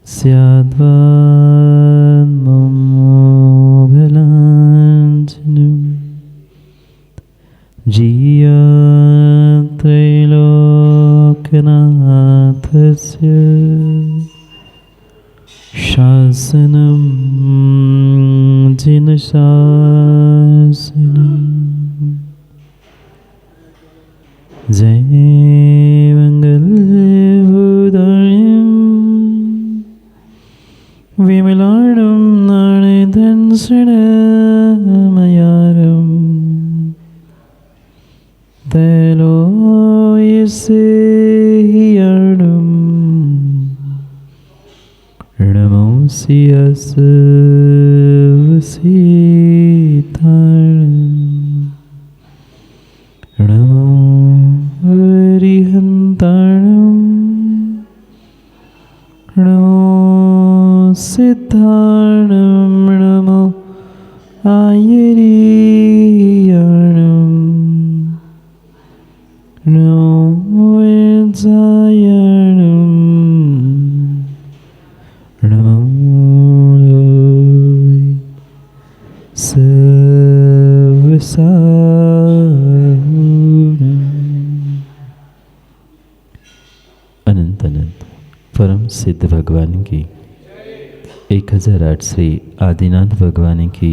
स्याद्वान्मोघलाञ्छनं जियात्रैलोक्यनाथस्य शासनं जिनशासनं। जय मङ्गलभूतायं विमलाडं नाणयधंसणमयारं तैलोयसेहियाडं नमोऽस्यस्वसीताणं नमो हरिहन्ताणं नमो सिद्धाणं नमो आयरीयाणं नमो वैजायाणं नमो सर्वसाहुणम्। अनंत अनंत परम सिद्ध भगवान की 1008 श्री आदिनाथ भगवान की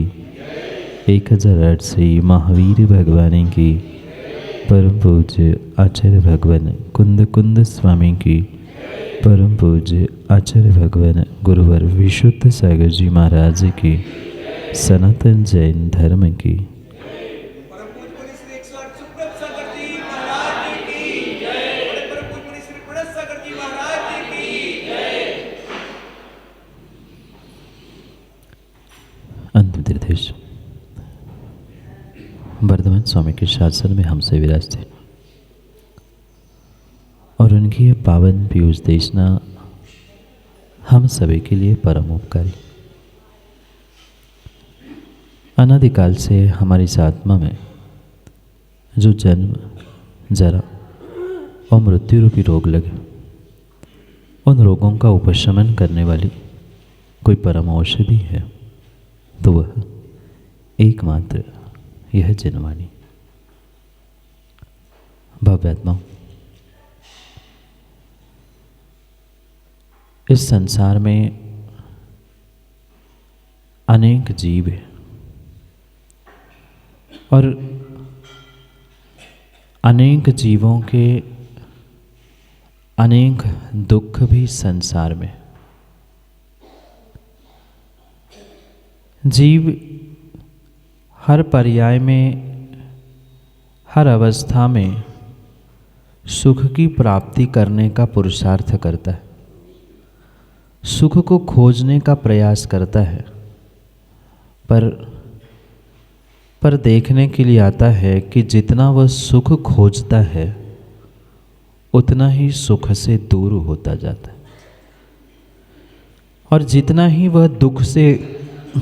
1008 श्री महावीर भगवान की परम पूज्य आचार्य भगवान कुंद कुंद स्वामी की परम पूज्य आचार्य भगवान गुरुवर विशुद्ध सागर जी महाराज की सनातन जैन धर्म की अंतिम तीर्थेश वर्धमान स्वामी के शासन में हमसे विराजते और उनकी ये पावन पीयूष देशना हम सभी के लिए परम उपकारी। अनादिकाल से हमारी इस आत्मा में जो जन्म जरा और मृत्यु रूपी रोग लगे, उन रोगों का उपशमन करने वाली कोई परम औषधि है तो वह एकमात्र यह जनवाणी। भव्यात्माओं, इस संसार में अनेक जीव हैं और अनेक जीवों के अनेक दुख भी संसार में। जीव हर पर्याय में, हर अवस्था में सुख की प्राप्ति करने का पुरुषार्थ करता है, सुख को खोजने का प्रयास करता है, पर देखने के लिए आता है कि जितना वह सुख खोजता है उतना ही सुख से दूर होता जाता है, और जितना ही वह दुख से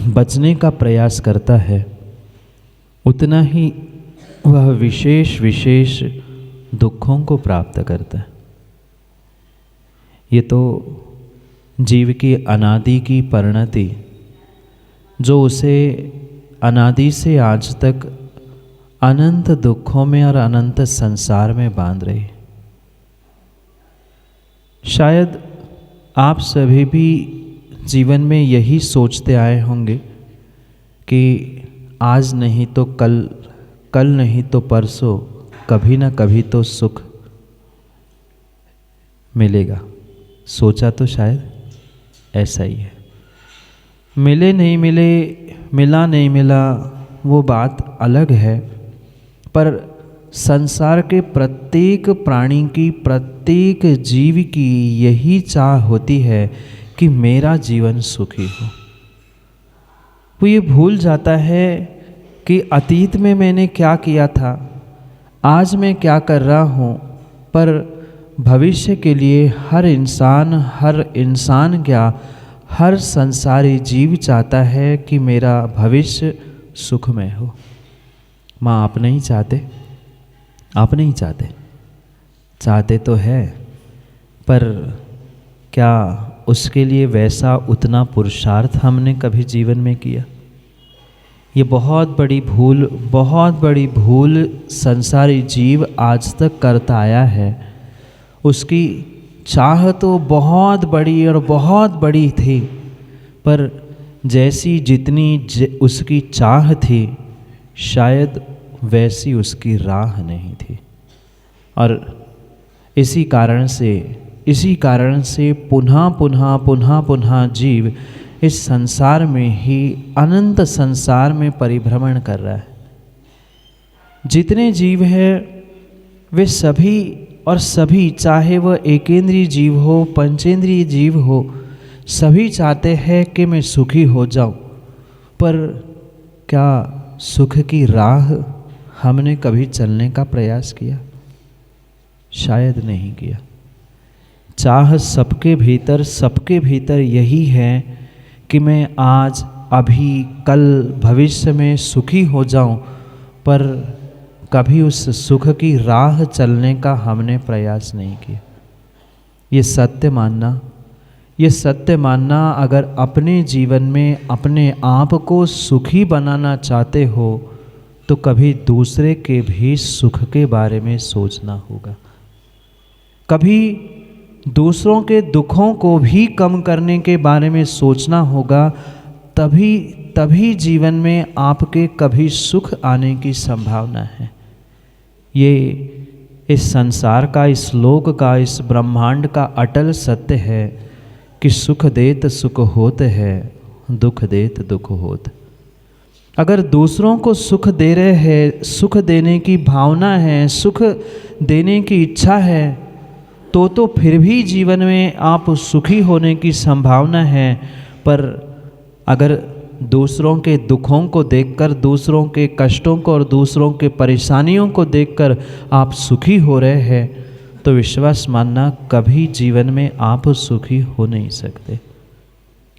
बचने का प्रयास करता है उतना ही वह विशेष विशेष दुखों को प्राप्त करता है। ये तो जीव की अनादि की परिणति जो उसे अनादि से आज तक अनंत दुखों में और अनंत संसार में बांध रही। शायद आप सभी भी जीवन में यही सोचते आए होंगे कि आज नहीं तो कल, कल नहीं तो परसों, कभी ना कभी तो सुख मिलेगा। सोचा तो शायद ऐसा ही है। मिले नहीं मिले, मिला नहीं मिला, वो बात अलग है, पर संसार के प्रत्येक प्राणी की, प्रत्येक जीव की यही चाह होती है कि मेरा जीवन सुखी हो। वो ये भूल जाता है कि अतीत में मैंने क्या किया था, आज मैं क्या कर रहा हूँ, पर भविष्य के लिए हर इंसान क्या, हर संसारी जीव चाहता है कि मेरा भविष्य सुखमय हो। माँ, आप नहीं चाहते? आप नहीं चाहते? चाहते तो है, पर क्या उसके लिए वैसा उतना पुरुषार्थ हमने कभी जीवन में किया? ये बहुत बड़ी भूल संसारी जीव आज तक करता आया है। उसकी चाह तो बहुत बड़ी और बहुत बड़ी थी, पर जैसी जितनी उसकी चाह थी, शायद वैसी उसकी राह नहीं थी। और इसी कारण से पुनः जीव इस संसार में ही, अनंत संसार में परिभ्रमण कर रहा है। जितने जीव हैं वे सभी, चाहे वह एकेंद्रीय जीव हो, पंचेंद्रीय जीव हो, सभी चाहते हैं कि मैं सुखी हो जाऊं। पर क्या सुख की राह हमने कभी चलने का प्रयास किया? शायद नहीं किया। चाह सबके भीतर यही है कि मैं आज, अभी, कल, भविष्य में सुखी हो जाऊं, पर कभी उस सुख की राह चलने का हमने प्रयास नहीं किया। ये सत्य मानना अगर अपने जीवन में अपने आप को सुखी बनाना चाहते हो तो कभी दूसरे के भी सुख के बारे में सोचना होगा। कभी दूसरों के दुखों को भी कम करने के बारे में सोचना होगा। तभी जीवन में आपके कभी सुख आने की संभावना है। ये इस संसार का, इस लोक का, इस ब्रह्मांड का अटल सत्य है कि सुख देत सुख होत है, दुख देत दुख होत। अगर दूसरों को सुख दे रहे हैं, सुख देने की भावना है, सुख देने की इच्छा है, तो फिर भी जीवन में आप सुखी होने की संभावना है। पर अगर दूसरों के दुखों को देखकर, दूसरों के कष्टों को और दूसरों के परेशानियों को देखकर आप सुखी हो रहे हैं, तो विश्वास मानना कभी जीवन में आप सुखी हो नहीं सकते।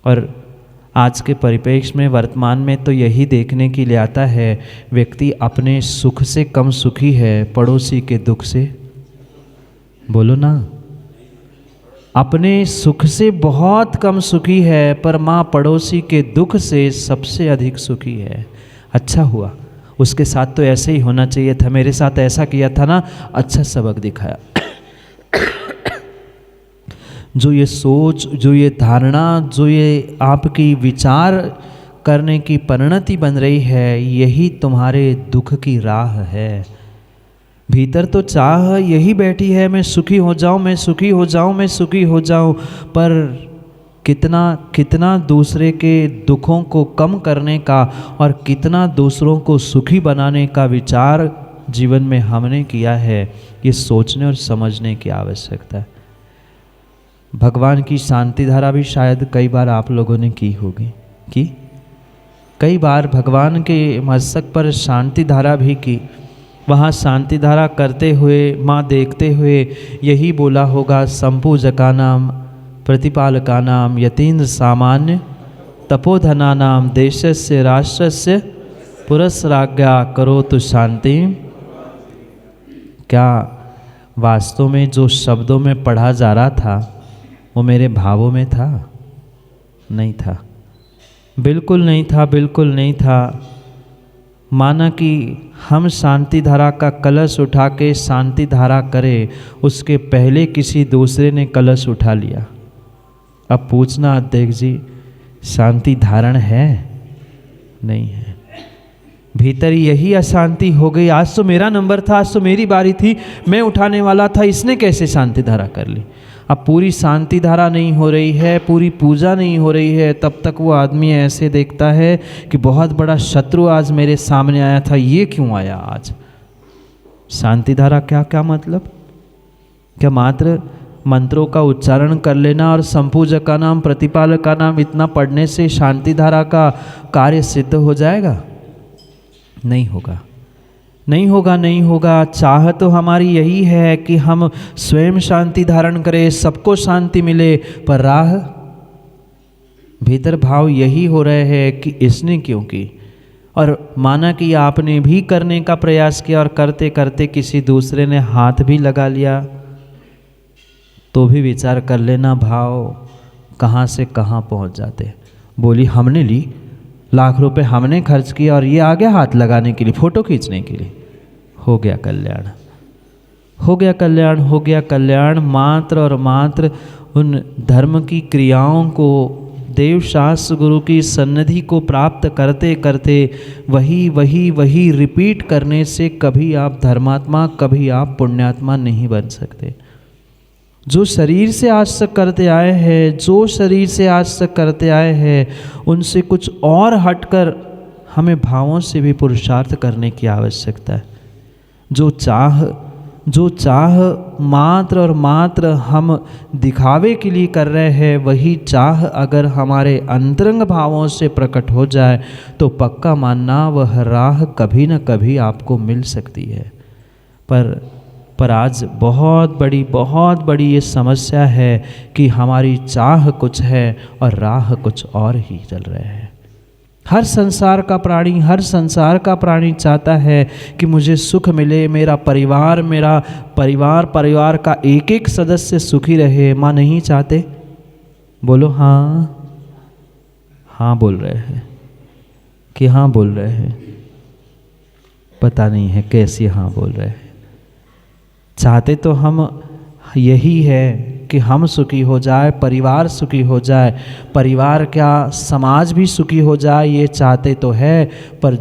और आज के परिप्रेक्ष्य में, वर्तमान में तो यही देखने के लिए आता है, व्यक्ति अपने सुख से कम सुखी है पड़ोसी के दुख से। बोलो ना, अपने सुख से बहुत कम सुखी है, पर माँ पड़ोसी के दुख से सबसे अधिक सुखी है। अच्छा हुआ, उसके साथ तो ऐसे ही होना चाहिए था, मेरे साथ ऐसा किया था ना, अच्छा सबक दिखाया। जो ये सोच, जो ये धारणा, जो ये आपकी विचार करने की परिणति बन रही है, यही तुम्हारे दुख की राह है। भीतर तो चाह यही बैठी है, मैं सुखी हो जाऊं, मैं सुखी हो जाऊं, मैं सुखी हो जाऊं, पर कितना दूसरे के दुखों को कम करने का और कितना दूसरों को सुखी बनाने का विचार जीवन में हमने किया है, ये सोचने और समझने की आवश्यकता है। भगवान की शांति धारा भी शायद कई बार आप लोगों ने की होगी, कि कई बार भगवान के मस्तक पर शांति धारा भी की। वहाँ शांति धारा करते हुए, माँ देखते हुए यही बोला होगा, संपूजका नाम, प्रतिपालका नाम, यतीन्द्र सामान्य, तपोधना नाम, देशस्य राष्ट्रस्य पुरस्राज्ञा करोतु शांति। क्या वास्तव में जो शब्दों में पढ़ा जा रहा था वो मेरे भावों में था? नहीं था, बिल्कुल नहीं था। माना कि हम शांति धारा का कलश उठा के शांति धारा करें, उसके पहले किसी दूसरे ने कलश उठा लिया। अब पूछना, अध्यक्ष जी शांति धारण है? नहीं है। भीतर यही अशांति हो गई, आज तो मेरा नंबर था, आज तो मेरी बारी थी, मैं उठाने वाला था, इसने कैसे शांति धारा कर ली। अब पूरी शांति धारा नहीं हो रही है, पूरी पूजा नहीं हो रही है, तब तक वो आदमी ऐसे देखता है कि बहुत बड़ा शत्रु आज मेरे सामने आया था, ये क्यों आया आज। शांति धारा क्या मतलब? क्या मात्र मंत्रों का उच्चारण कर लेना और संपूजक का नाम, प्रतिपालक का नाम इतना पढ़ने से शांति धारा का कार्य सिद्ध हो जाएगा? नहीं होगा। चाह तो हमारी यही है कि हम स्वयं शांति धारण करें, सबको शांति मिले, पर राह, भीतर भाव यही हो रहे हैं कि इसने क्यों की। और माना कि आपने भी करने का प्रयास किया और करते करते किसी दूसरे ने हाथ भी लगा लिया, तो भी विचार कर लेना, भाव कहाँ से कहाँ पहुंच जाते। बोली हमने ली, लाख रुपए हमने खर्च किया और ये आ गया हाथ लगाने के लिए, फ़ोटो खींचने के लिए। हो गया कल्याण, हो गया कल्याण, हो गया कल्याण। मात्र और मात्र उन धर्म की क्रियाओं को, देव शास्त्र गुरु की सन्निधि को प्राप्त करते करते वही रिपीट करने से कभी आप धर्मात्मा, कभी आप पुण्यात्मा नहीं बन सकते। जो शरीर से आज तक करते आए हैं, जो शरीर से आज तक करते आए हैं, उनसे कुछ और हटकर हमें भावों से भी पुरुषार्थ करने की आवश्यकता है। जो चाह मात्र और मात्र हम दिखावे के लिए कर रहे हैं, वही चाह अगर हमारे अंतरंग भावों से प्रकट हो जाए तो पक्का मानना वह राह कभी न कभी आपको मिल सकती है। पर आज बहुत बड़ी ये समस्या है कि हमारी चाह कुछ है और राह कुछ और ही चल रहे हैं। हर संसार का प्राणी चाहता है कि मुझे सुख मिले, मेरा परिवार का एक एक सदस्य सुखी रहे। माँ नहीं चाहते? बोलो हाँ बोल रहे हैं कि हाँ बोल रहे हैं, पता नहीं है कैसे हाँ बोल रहे हैं। चाहते तो हम यही है कि हम सुखी हो जाए, परिवार सुखी हो जाए, परिवार क्या समाज भी सुखी हो जाए, ये चाहते तो है। पर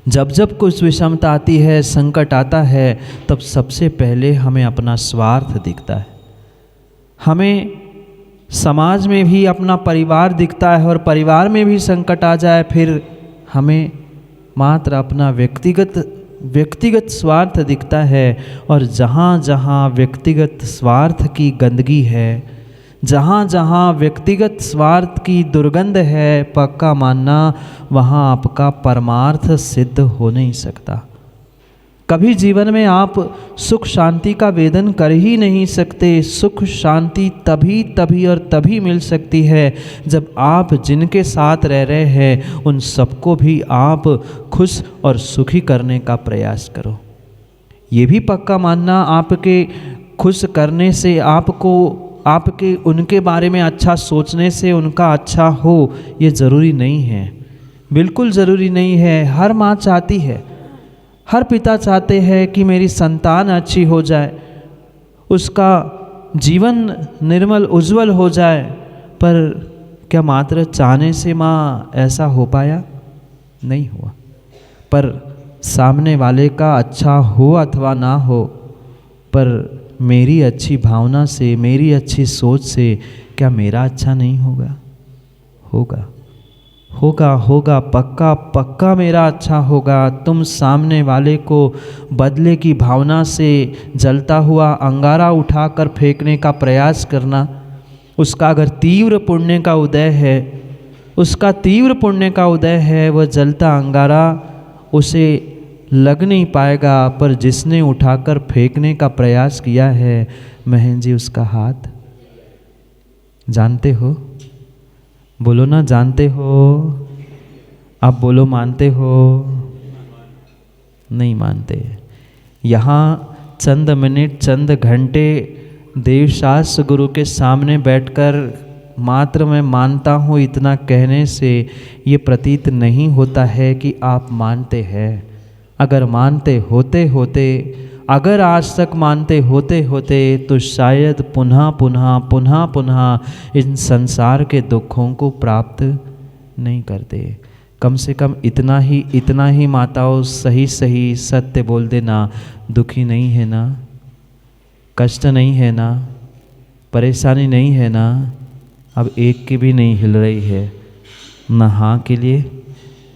जब कुछ विषमता आती है, संकट आता है, तब सबसे पहले हमें अपना स्वार्थ दिखता है। हमें समाज में भी अपना परिवार दिखता है और परिवार में भी संकट आ जाए, फिर हमें मात्र अपना व्यक्तिगत स्वार्थ दिखता है। और जहाँ जहाँ व्यक्तिगत स्वार्थ की गंदगी है, जहाँ जहाँ व्यक्तिगत स्वार्थ की दुर्गंध है, पक्का मानना वहाँ आपका परमार्थ सिद्ध हो नहीं सकता। कभी जीवन में आप सुख शांति का वेदन कर ही नहीं सकते। सुख शांति तभी मिल सकती है जब आप जिनके साथ रह रहे हैं उन सबको भी आप खुश और सुखी करने का प्रयास करो। ये भी पक्का मानना आपके खुश करने से, आपके उनके बारे में अच्छा सोचने से उनका अच्छा हो, ये ज़रूरी नहीं है, बिल्कुल ज़रूरी नहीं है। हर माँ चाहती है, हर पिता चाहते हैं कि मेरी संतान अच्छी हो जाए, उसका जीवन निर्मल उज्जवल हो जाए। पर क्या मात्र चाहने से माँ ऐसा हो पाया? नहीं हुआ। पर सामने वाले का अच्छा हो अथवा ना हो, पर मेरी अच्छी भावना से, मेरी अच्छी सोच से क्या मेरा अच्छा नहीं होगा? होगा, पक्का मेरा अच्छा होगा। तुम सामने वाले को बदले की भावना से जलता हुआ अंगारा उठाकर फेंकने का प्रयास करना, उसका अगर तीव्र पुण्य का उदय है, वह जलता अंगारा उसे लग नहीं पाएगा। पर जिसने उठाकर फेंकने का प्रयास किया है, महन जी, उसका हाथ जानते हो? बोलो ना, जानते हो? आप बोलो, मानते हो? नहीं मानते। यहाँ चंद मिनट, चंद घंटे देवशास्त्र गुरु के सामने बैठकर मात्र मैं मानता हूँ इतना कहने से ये प्रतीत नहीं होता है कि आप मानते हैं। अगर मानते अगर आज तक मानते होते तो शायद पुनः इन संसार के दुखों को प्राप्त नहीं करते। कम से कम इतना ही माताओं सही सत्य बोल देना। दुखी नहीं है ना? कष्ट नहीं है ना? परेशानी नहीं है ना? अब एक की भी नहीं हिल रही है, न हाँ के लिए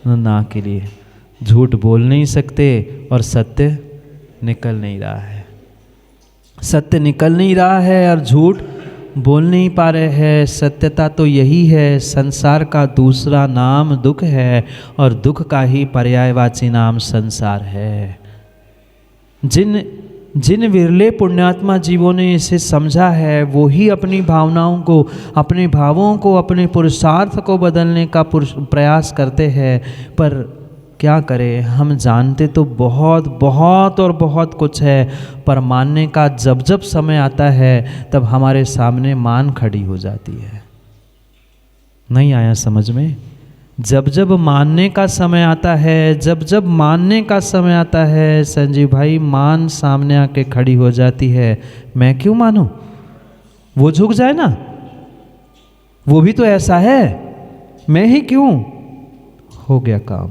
न ना के लिए। झूठ बोल नहीं सकते और सत्य निकल नहीं रहा है और झूठ बोल नहीं पा रहे हैं। सत्यता तो यही है, संसार का दूसरा नाम दुख है और दुख का ही पर्यायवाची नाम संसार है। जिन विरले पुण्यात्मा जीवों ने इसे समझा है, वो ही अपनी भावनाओं को, अपने भावों को, अपने पुरुषार्थ को बदलने का प्रयास करते हैं। पर क्या करें, हम जानते तो बहुत बहुत और बहुत कुछ है, पर मानने का जब जब समय आता है तब हमारे सामने मान खड़ी हो जाती है। नहीं आया समझ में? जब जब मानने का समय आता है, जब जब मानने का समय आता है संजीव भाई, मान सामने आके खड़ी हो जाती है। मैं क्यों मानूं? वो झुक जाए ना, वो भी तो ऐसा है, मैं ही क्यों? हो गया काम।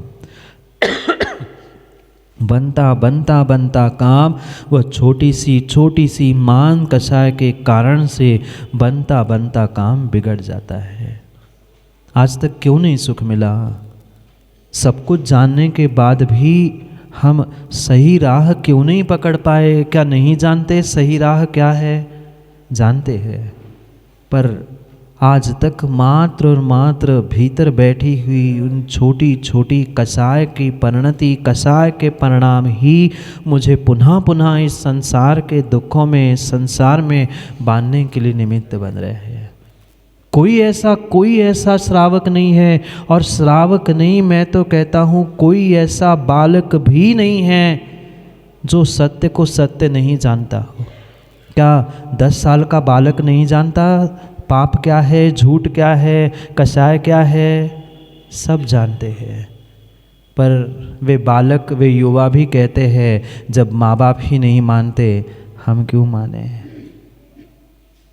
बनता बनता बनता काम वह छोटी सी मान कषाय के कारण से बनता बनता काम बिगड़ जाता है। आज तक क्यों नहीं सुख मिला? सब कुछ जानने के बाद भी हम सही राह क्यों नहीं पकड़ पाए? क्या नहीं जानते सही राह क्या है? जानते हैं, पर आज तक मात्र और मात्र भीतर बैठी हुई उन छोटी छोटी कषाय की परिणति, कषाय के परिणाम ही मुझे पुनः पुनः इस संसार के दुखों में, संसार में बांधने के लिए निमित्त बन रहे हैं। कोई ऐसा श्रावक नहीं है, और श्रावक नहीं, मैं तो कहता हूँ कोई ऐसा बालक भी नहीं है जो सत्य को सत्य नहीं जानता हो। क्या 10 साल का बालक नहीं जानता पाप क्या है, झूठ क्या है, कषाय क्या है? सब जानते हैं, पर वे बालक, वे युवा भी कहते हैं जब माँ बाप ही नहीं मानते हम क्यों माने?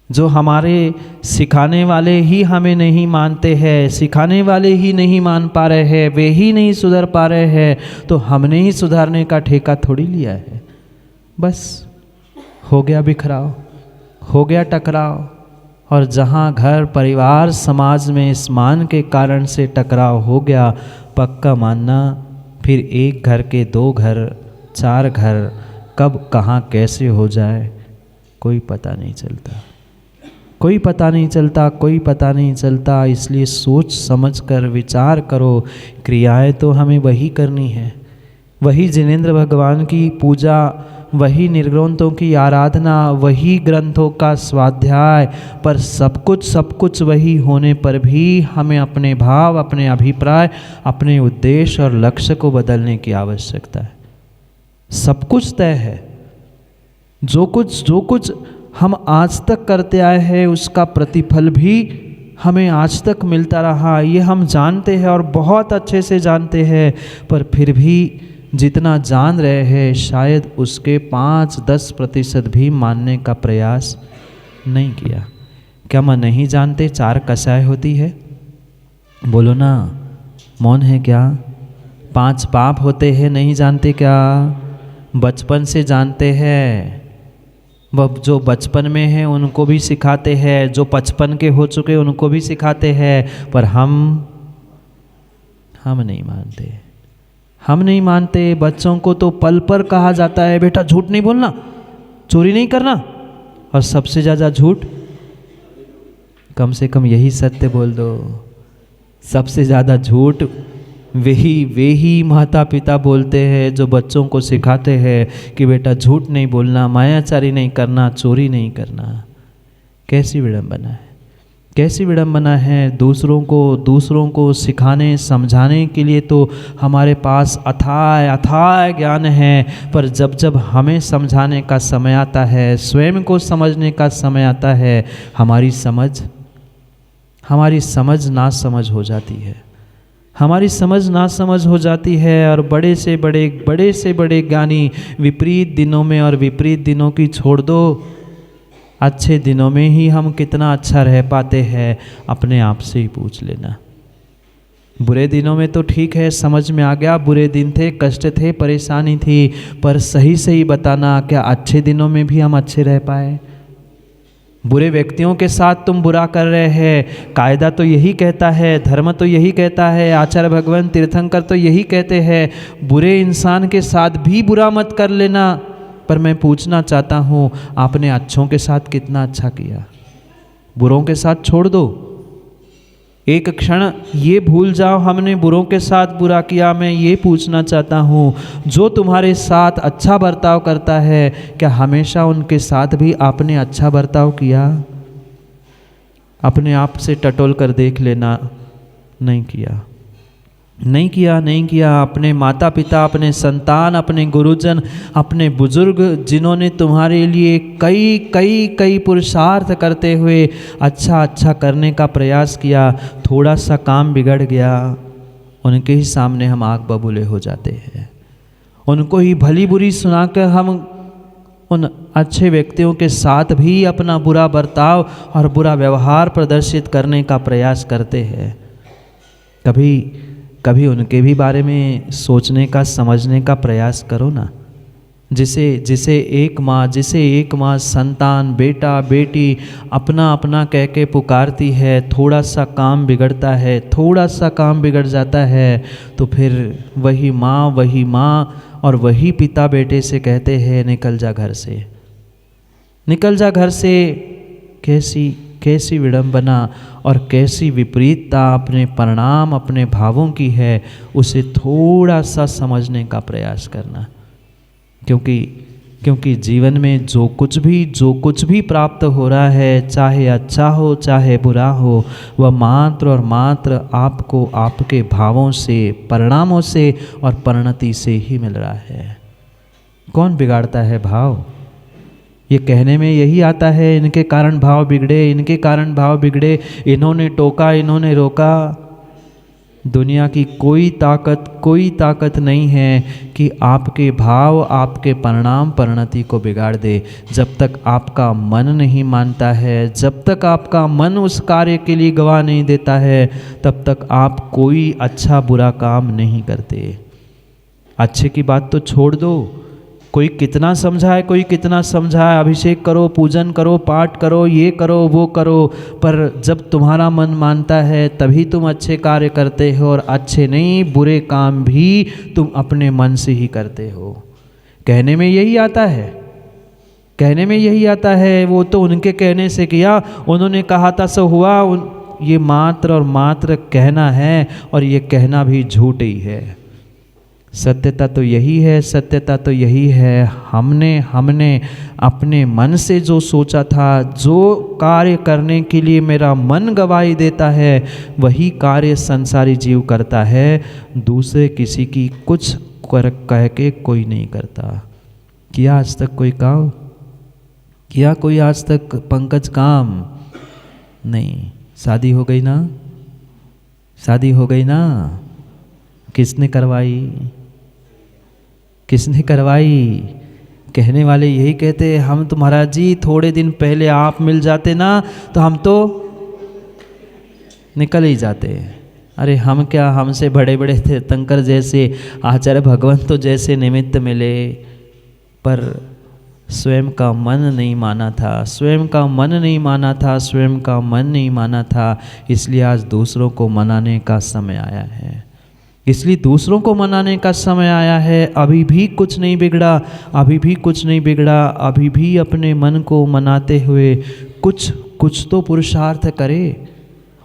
जो हमारे सिखाने वाले ही हमें नहीं मानते हैं, सिखाने वाले ही नहीं मान पा रहे हैं, वे ही नहीं सुधर पा रहे हैं, तो हमने ही सुधारने का ठेका थोड़ी लिया है। बस हो गया बिखराव, हो गया टकराव, और जहाँ घर परिवार समाज में इस मान के कारण से टकराव हो गया, पक्का मानना फिर एक घर के 2 घर 4 घर कब कहाँ कैसे हो जाए कोई पता नहीं चलता, कोई पता नहीं चलता, कोई पता नहीं चलता। इसलिए सोच समझ कर विचार करो। क्रियाएं तो हमें वही करनी है, वही जिनेंद्र भगवान की पूजा, वही निर्ग्रंथों की आराधना, वही ग्रंथों का स्वाध्याय, पर सब कुछ वही होने पर भी हमें अपने भाव, अपने अभिप्राय, अपने उद्देश्य और लक्ष्य को बदलने की आवश्यकता है। सब कुछ तय है, जो कुछ हम आज तक करते आए हैं उसका प्रतिफल भी हमें आज तक मिलता रहा, ये हम जानते हैं और बहुत अच्छे से जानते हैं, पर फिर भी जितना जान रहे हैं शायद उसके 5-10% भी मानने का प्रयास नहीं किया। क्या मैं नहीं जानते 4 कषाय होती है? बोलो ना, मौन है क्या? 5 पाप होते हैं, नहीं जानते क्या? बचपन से जानते हैं, वह जो बचपन में है उनको भी सिखाते हैं, जो 55 के हो चुके उनको भी सिखाते हैं, पर हम नहीं मानते, हम नहीं मानते। बच्चों को तो पल पर कहा जाता है बेटा झूठ नहीं बोलना, चोरी नहीं करना, और सबसे ज़्यादा झूठ, कम से कम यही सत्य बोल दो। सबसे ज़्यादा झूठ वे ही माता पिता बोलते हैं जो बच्चों को सिखाते हैं कि बेटा झूठ नहीं बोलना, मायाचारी नहीं करना, चोरी नहीं करना। कैसी विडंबना है, कैसी विडंबना है। दूसरों को सिखाने समझाने के लिए तो हमारे पास अथाह ज्ञान है, पर जब हमें समझाने का समय आता है, स्वयं को समझने का समय आता है, हमारी समझ ना समझ हो जाती है, हमारी समझ ना समझ हो जाती है। और बड़े से बड़े ज्ञानी विपरीत दिनों में, और विपरीत दिनों की छोड़ दो, अच्छे दिनों में ही हम कितना अच्छा रह पाते हैं, अपने आप से ही पूछ लेना। बुरे दिनों में तो ठीक है, समझ में आ गया बुरे दिन थे, कष्ट थे, परेशानी थी, पर सही बताना क्या अच्छे दिनों में भी हम अच्छे रह पाए? बुरे व्यक्तियों के साथ तुम बुरा कर रहे हैं, कायदा तो यही कहता है, धर्म तो यही कहता है, आचार्य भगवान तीर्थंकर तो यही कहते हैं, बुरे इंसान के साथ भी बुरा मत कर लेना। पर मैं पूछना चाहता हूँ, आपने अच्छों के साथ कितना अच्छा किया? बुरों के साथ छोड़ दो, एक क्षण ये भूल जाओ हमने बुरों के साथ बुरा किया। मैं ये पूछना चाहता हूँ, जो तुम्हारे साथ अच्छा बर्ताव करता है, क्या हमेशा उनके साथ भी आपने अच्छा बर्ताव किया? अपने आप से टटोल कर देख लेना, नहीं किया। नहीं किया, नहीं किया। अपने माता पिता, अपने संतान, अपने गुरुजन, अपने बुजुर्ग, जिन्होंने तुम्हारे लिए कई कई कई पुरुषार्थ करते हुए अच्छा अच्छा करने का प्रयास किया, थोड़ा सा काम बिगड़ गया, उनके ही सामने हम आग बबूले हो जाते हैं। उनको ही भली बुरी सुनाकर हम उन अच्छे व्यक्तियों के साथ भी अपना बुरा बर्ताव और बुरा व्यवहार प्रदर्शित करने का प्रयास करते हैं। कभी कभी उनके भी बारे में सोचने का, समझने का प्रयास करो ना। जिसे एक माँ संतान, बेटा बेटी अपना अपना कह के पुकारती है, थोड़ा सा काम बिगड़ता है, थोड़ा सा काम बिगड़ जाता है तो फिर वही माँ और वही पिता बेटे से कहते हैं निकल जा घर से, निकल जा घर से। कैसी विडंबना और कैसी विपरीतता अपने परिणाम, अपने भावों की है, उसे थोड़ा सा समझने का प्रयास करना। क्योंकि जीवन में जो कुछ भी प्राप्त हो रहा है, चाहे अच्छा हो चाहे बुरा हो, वह मात्र और मात्र आपको आपके भावों से, परिणामों से और परिणति से ही मिल रहा है। कौन बिगाड़ता है भाव? ये कहने में यही आता है, इनके कारण भाव बिगड़े, इनके कारण भाव बिगड़े, इन्होंने टोका, इन्होंने रोका। दुनिया की कोई ताकत नहीं है कि आपके भाव, आपके परिणाम, परिणति को बिगाड़ दे। जब तक आपका मन नहीं मानता है, जब तक आपका मन उस कार्य के लिए गवाह नहीं देता है, तब तक आप कोई अच्छा बुरा काम नहीं करते। अच्छे की बात तो छोड़ दो, कोई कितना समझाए, अभिषेक करो, पूजन करो, पाठ करो, ये करो, वो करो, पर जब तुम्हारा मन मानता है तभी तुम अच्छे कार्य करते हो, और अच्छे नहीं बुरे काम भी तुम अपने मन से ही करते हो। कहने में यही आता है, वो तो उनके कहने से किया, उन्होंने कहा था सो हुआ। ये मात्र और मात्र कहना है, और ये कहना भी झूठ ही है। सत्यता तो यही है, हमने अपने मन से जो सोचा था, जो कार्य करने के लिए मेरा मन गवाही देता है, वही कार्य संसारी जीव करता है। दूसरे किसी की कुछ कह के कोई नहीं करता। किया आज तक कोई काम? किया कोई आज तक पंकज काम? नहीं। शादी हो गई ना? किसने करवाई? कहने वाले यही कहते, हम तो महाराज जी थोड़े दिन पहले आप मिल जाते ना तो हम तो निकल ही जाते। अरे हम क्या, हमसे बड़े बड़े तीर्थंकर जैसे, आचार्य भगवंत तो जैसे निमित्त मिले, पर स्वयं का मन नहीं माना था। इसलिए आज दूसरों को मनाने का समय आया है। अभी भी कुछ नहीं बिगड़ा, अभी भी अपने मन को मनाते हुए कुछ तो पुरुषार्थ करे,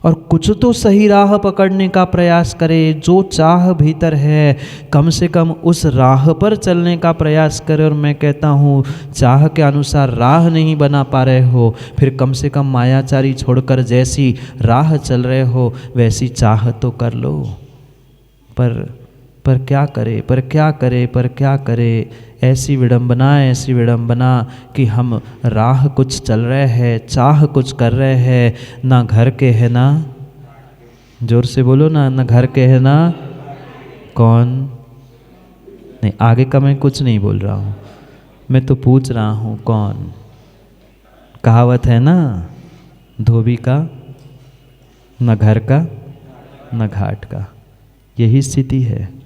और कुछ तो सही राह पकड़ने का प्रयास करे। जो चाह भीतर है, कम से कम उस राह पर चलने का प्रयास करे। और मैं कहता हूँ, चाह के अनुसार राह नहीं बना पा रहे हो, फिर कम से कम मायाचारी छोड़कर जैसी राह चल रहे हो वैसी चाह तो कर लो। पर क्या करे? ऐसी विडंबना कि हम राह कुछ चल रहे हैं, चाह कुछ कर रहे हैं, ना घर के है ना, जोर से बोलो ना घर के है ना कौन? नहीं, आगे का मैं कुछ नहीं बोल रहा हूँ, मैं तो पूछ रहा हूँ कौन? कहावत है ना, धोबी का न घर का न घाट का। यही स्थिति है।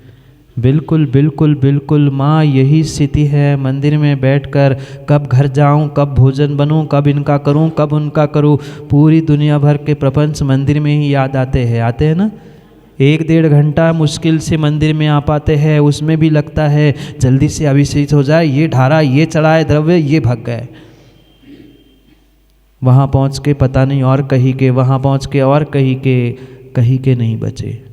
बिल्कुल माँ, यही स्थिति है। मंदिर में बैठकर कब घर जाऊं, कब भोजन बनूं, कब इनका करूं, कब उनका करूं, पूरी दुनिया भर के प्रपंच मंदिर में ही याद आते हैं ना। 1-1.5 घंटा मुश्किल से मंदिर में आ पाते हैं, उसमें भी लगता है जल्दी से अभिषेक हो जाए, ये ढारा, ये चढ़ाए द्रव्य, ये भग गए। वहाँ पहुँच के पता नहीं और कहीं के, वहाँ पहुँच के और कहीं के नहीं बचे।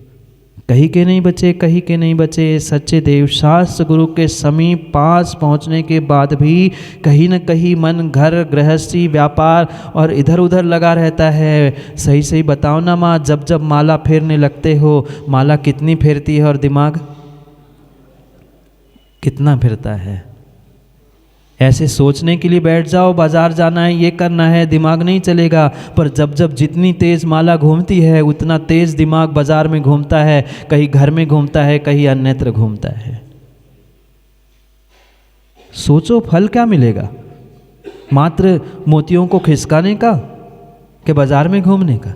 कहीं के नहीं बचे, कहीं के नहीं बचे। सच्चे देव शास्त्र गुरु के समीप पास पहुंचने के बाद भी कहीं न कहीं मन घर गृहस्थी व्यापार और इधर उधर लगा रहता है। सही सही बताओ ना माँ, जब जब माला फेरने लगते हो, माला कितनी फेरती है और दिमाग कितना फिरता है? ऐसे सोचने के लिए बैठ जाओ, बाजार जाना है, ये करना है, दिमाग नहीं चलेगा। पर जब जब जितनी तेज़ माला घूमती है उतना तेज़ दिमाग बाजार में घूमता है, कहीं घर में घूमता है, कहीं अन्यत्र घूमता है। सोचो फल क्या मिलेगा? मात्र मोतियों को खिसकाने का कि बाजार में घूमने का?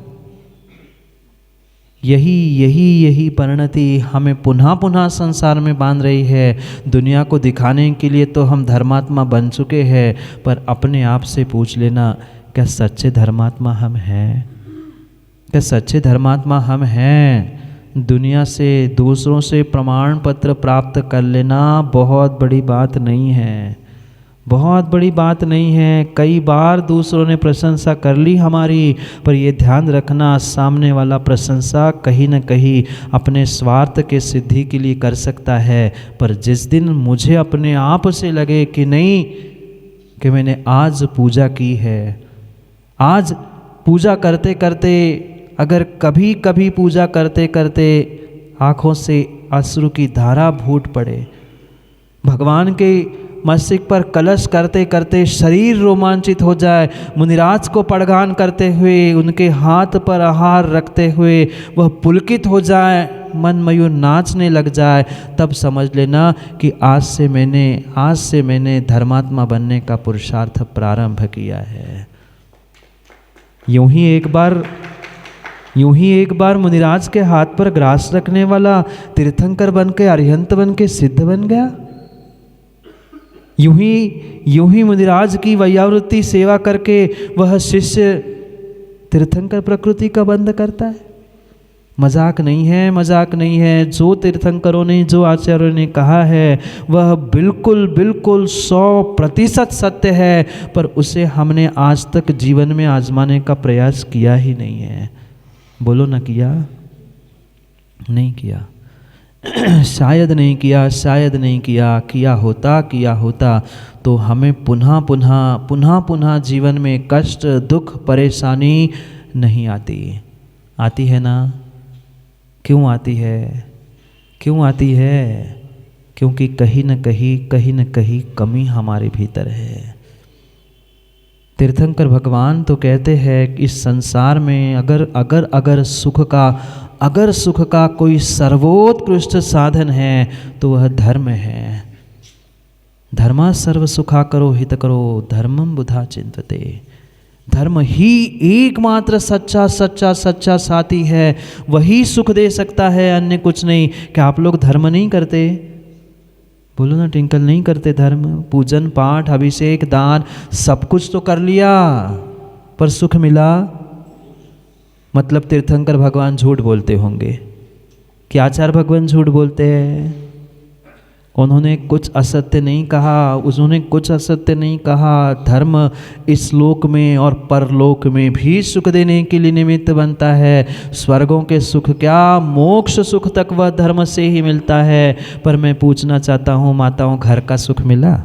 यही परिणति हमें पुनः पुनः संसार में बांध रही है। दुनिया को दिखाने के लिए तो हम धर्मात्मा बन चुके हैं, पर अपने आप से पूछ लेना, क्या सच्चे धर्मात्मा हम हैं? क्या सच्चे धर्मात्मा हम हैं? दुनिया से, दूसरों से प्रमाण पत्र प्राप्त कर लेना बहुत बड़ी बात नहीं है, बहुत बड़ी बात नहीं है। कई बार दूसरों ने प्रशंसा कर ली हमारी, पर ये ध्यान रखना, सामने वाला प्रशंसा कहीं न कहीं अपने स्वार्थ के सिद्धि के लिए कर सकता है। पर जिस दिन मुझे अपने आप से लगे कि नहीं, कि मैंने आज पूजा की है, आज पूजा करते करते, अगर कभी कभी पूजा करते करते आँखों से अश्रु की धारा फूट पड़े, भगवान के मस्तक पर कलश करते करते शरीर रोमांचित हो जाए, मुनिराज को पड़गान करते हुए, उनके हाथ पर आहार रखते हुए वह पुलकित हो जाए, मन मयूर नाचने लग जाए, तब समझ लेना कि आज से मैंने धर्मात्मा बनने का पुरुषार्थ प्रारंभ किया है। यूं ही एक बार मुनिराज के हाथ पर ग्रास रखने वाला तीर्थंकर बन के, अरिहंत बन के सिद्ध बन गया। यूं ही मुनिराज की वैयावृत्ति सेवा करके वह शिष्य तीर्थंकर प्रकृति का बंध करता है। मजाक नहीं है, मजाक नहीं है। जो तीर्थंकरों ने, जो आचार्यों ने कहा है वह बिल्कुल बिल्कुल 100% सत्य है, पर उसे हमने आज तक जीवन में आजमाने का प्रयास किया ही नहीं है। बोलो ना, किया? नहीं किया। शायद नहीं किया। किया होता तो हमें पुनः पुनः जीवन में कष्ट, दुख, परेशानी नहीं आती है ना? क्यों आती है? क्योंकि कहीं न कहीं कमी हमारे भीतर है। तीर्थंकर भगवान तो कहते हैं कि इस संसार में अगर सुख का कोई सर्वोत्कृष्ट साधन है तो वह धर्म है। धर्मा सर्व सुखा करो हित करो, धर्मम बुधा चिंतते। धर्म ही एकमात्र सच्चा साथी है, वही सुख दे सकता है, अन्य कुछ नहीं। क्या आप लोग धर्म नहीं करते? बोलो ना, टिंकल, नहीं करते धर्म? पूजन पाठ अभिषेक दान सब कुछ तो कर लिया, पर सुख मिला? मतलब तीर्थंकर भगवान झूठ बोलते होंगे कि आचार्य भगवान झूठ बोलते हैं। उन्होंने कुछ असत्य नहीं कहा। धर्म इस लोक में और परलोक में भी सुख देने के लिए निमित्त बनता है। स्वर्गों के सुख क्या, मोक्ष सुख तक वह धर्म से ही मिलता है। पर मैं पूछना चाहता हूँ माताओं, घर का सुख मिला?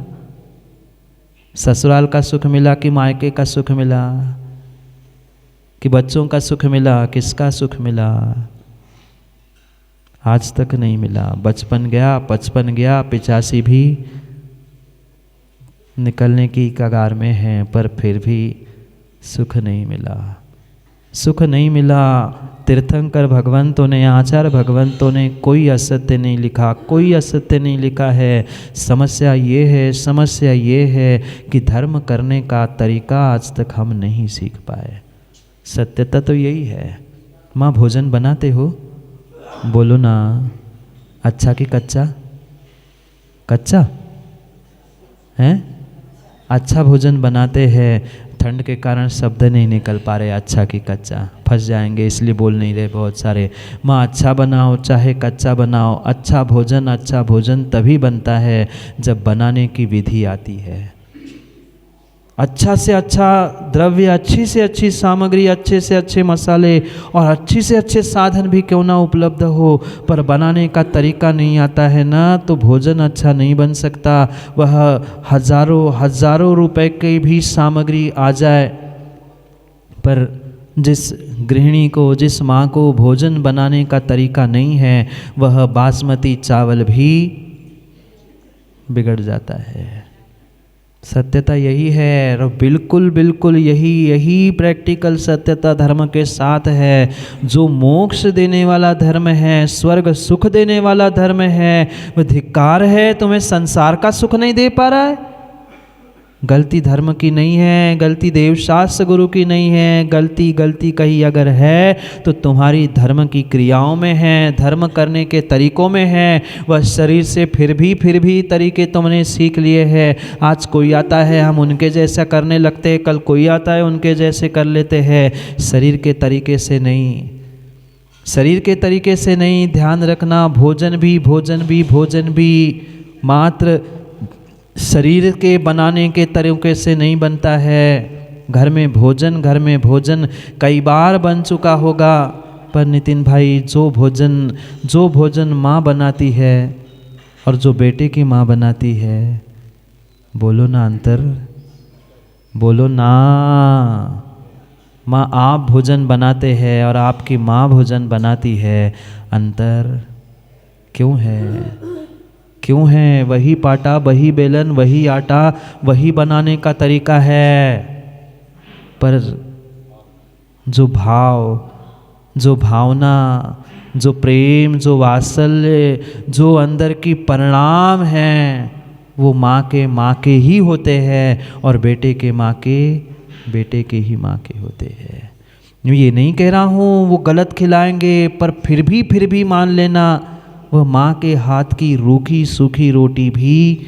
ससुराल का सुख मिला कि मायके का सुख मिला? कि बच्चों का सुख मिला? किसका सुख मिला? आज तक नहीं मिला। बचपन गया, 55 गया, 85 भी निकलने की कगार में है, पर फिर भी सुख नहीं मिला। तीर्थंकर भगवंतों ने, आचार्य भगवंतों ने कोई असत्य नहीं लिखा है। समस्या ये है कि धर्म करने का तरीका आज तक हम नहीं सीख पाए। सत्यता तो यही है। माँ, भोजन बनाते हो? बोलो ना, अच्छा कि कच्चा है? अच्छा भोजन बनाते हैं, ठंड के कारण शब्द नहीं निकल पा रहे, अच्छा कि कच्चा, फंस जाएंगे इसलिए बोल नहीं रहे बहुत सारे। माँ, अच्छा बनाओ चाहे कच्चा बनाओ, अच्छा भोजन तभी बनता है जब बनाने की विधि आती है। अच्छा से अच्छा द्रव्य, अच्छी से अच्छी सामग्री, अच्छे से अच्छे मसाले और अच्छी से अच्छे साधन भी क्यों ना उपलब्ध हो, पर बनाने का तरीका नहीं आता है ना, तो भोजन अच्छा नहीं बन सकता। वह हजारों हजारों रुपए की भी सामग्री आ जाए, पर जिस गृहिणी को, जिस माँ को भोजन बनाने का तरीका नहीं है, वह बासमती चावल भी बिगड़ जाता है। सत्यता यही है, और बिल्कुल बिल्कुल यही प्रैक्टिकल सत्यता धर्म के साथ है। जो मोक्ष देने वाला धर्म है, स्वर्ग सुख देने वाला धर्म है, वह धिक्कार है तुम्हें संसार का सुख नहीं दे पा रहा है। गलती धर्म की नहीं है, गलती देवशास्त्र गुरु की नहीं है, गलती कहीं अगर है तो तुम्हारी धर्म की क्रियाओं में है, धर्म करने के तरीकों में है। वह शरीर से फिर भी तरीके तुमने सीख लिए हैं। आज कोई आता है हम उनके जैसा करने लगते हैं, कल कोई आता है उनके जैसे कर लेते हैं। शरीर के तरीके से नहीं, शरीर के तरीके से नहीं। ध्यान रखना, भोजन भी मात्र शरीर के बनाने के तरीके से नहीं बनता है। घर में भोजन कई बार बन चुका होगा, पर नितिन भाई जो भोजन माँ बनाती है और जो बेटे की माँ बनाती है, बोलो ना अंतर, बोलो ना। माँ आप भोजन बनाते हैं और आपकी माँ भोजन बनाती है, अंतर क्यों है? वही पाटा, वही बेलन, वही आटा, वही बनाने का तरीका है, पर जो भाव, जो भावना, जो प्रेम, जो वात्सल्य, जो अंदर की परिणाम हैं, वो माँ के ही होते हैं, और बेटे के ही माँ के होते हैं। ये नहीं कह रहा हूँ वो गलत खिलाएंगे, पर फिर भी मान लेना, वह माँ के हाथ की रूखी सूखी रोटी भी